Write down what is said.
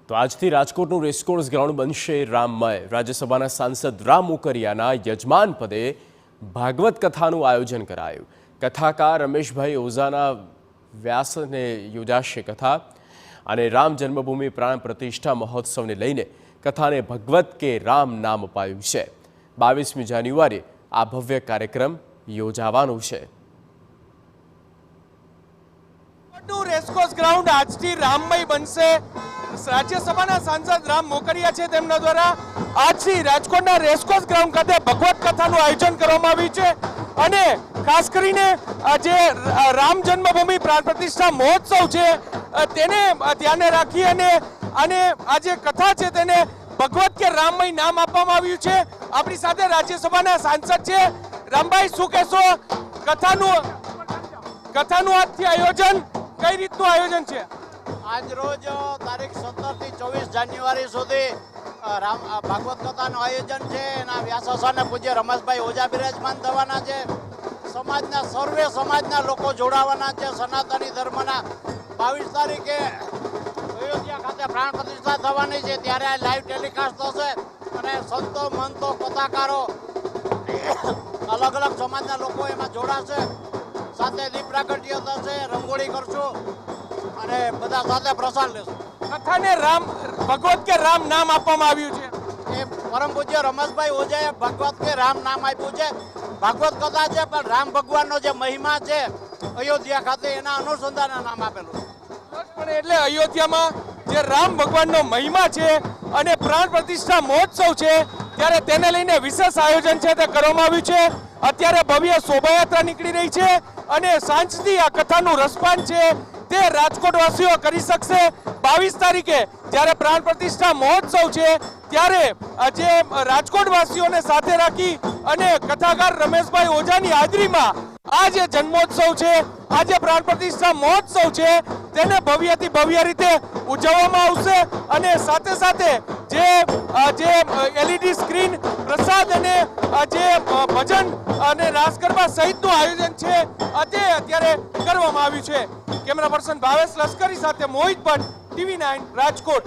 તો આજથી રાજકોટનું racecourse ground બનશે રામમય। રાજ્યસભાના સાંસદ રામ મોકરિયાના યજમાન પદે ભાગવત કથાનું આયોજન કરાયું। કથાકાર રમેશભાઈ ઓઝાના વ્યાસને યોજાશે કથા અને રામ જન્મભૂમિ પ્રાણ પ્રતિષ્ઠા મહોત્સવને લઈને કથાને ભગવત કે રામ નામ અપાયું છે। 22મી જાન્યુઆરીએ આ ભવ્ય કાર્યક્રમ યોજાવાનો છે। રેસકોર્સ ગ્રાઉન્ડ આજથી રામમય બનશે। રાજ્યસભાના સાંસદ રામ મોકરિયા છે તેમના દ્વારા આજથી રાજકોટના રેસકોર્સ ગ્રાઉન્ડ ખાતે ભગવત કથાનું આયોજન કરવામાં આવ્યું છે અને ખાસ કરીને જે રામ જન્મભૂમિ પ્રાણ પ્રતિષ્ઠા મહોત્સવ છે તેને ધ્યાને રાખી અને આ જે કથા છે તેને ભગવત કે રામમય નામ આપવામાં આવ્યું છે। આપણી સાથે રાજ્યસભાના સાંસદ છે। રામભાઈ, શું કહેશો? કથાનું આજથી આયોજન કઈ રીતનું આયોજન છે? આજ રોજ તારીખ 17 થી 24 જાન્યુઆરી સુધી ભાગવત કથાનું આયોજન છે। એના વ્યાસાસને પૂજ્ય રમેશભાઈ ઓઝા બિરાજમાન થવાના છે। સમાજના સર્વે સમાજના લોકો જોડાવાના છે। સનાતની ધર્મના 22 તારીખે અયોધ્યા ખાતે પ્રાણ પ્રતિષ્ઠા થવાની છે, ત્યારે આ લાઈવ ટેલિકાસ્ટ થશે અને સંતો મંતો કથાકારો અલગ અલગ સમાજના લોકો એમાં જોડાશે। સાથે દીપ પ્રાગટ્ય થશે, રંગોળી કરશું અને બધા સાથે પ્રસાદ લેશું। કથાને રામ ભગવત કે રામ નામ આપવામાં આવ્યું છે। એ પરમ પૂજ્ય રમેશભાઈ ઓઝાએ ભગવત કે રામ નામ આપ્યું છે। ભાગવત કથા છે પણ રામ ભગવાનનો જે મહિમા છે અયોધ્યા ખાતે એના અનુસંધાને નામ આપેલું છે। પણ એટલે અયોધ્યામાં જે રામ ભગવાનનો મહિમા છે અને પ્રાણ પ્રતિષ્ઠા મહોત્સવ છે ત્યારે તેને લઈને વિશેષ આયોજન છે તે કરવામાં આવ્યું છે। અત્યારે ભવ્ય શોભાયાત્રા નીકળી રહી છે અને સાંજથી આ કથાનું રસપાન છે તે રાજકોટવાસીઓ કરી શકશે। 22 તારીખે જ્યારે પ્રાણ પ્રતિષ્ઠા મહોત્સવ છે ત્યારે આજે રાજકોટવાસીઓને સાથે રાખી અને કથાકાર રમેશભાઈ ઓઝાની હાજરીમાં આ જે જન્મોત્સવ છે, આ જે પ્રાણ પ્રતિષ્ઠા મહોત્સવ છે તેને ભવ્યથી ભવ્ય રીતે ઉજવવામાં આવશે અને સાથે સાથે જે એલઈડી સ્ક્રીન, પ્રસાદ અને જે ભજન અને રાસ ગરબા સહિતનું આયોજન છે તે અત્યારે કરવામાં આવ્યું છે। કેમેરા પર્સન ભાવેશ લશ્કરી સાથે મોહિત ભટ્ટ, TV9 રાજકોટ।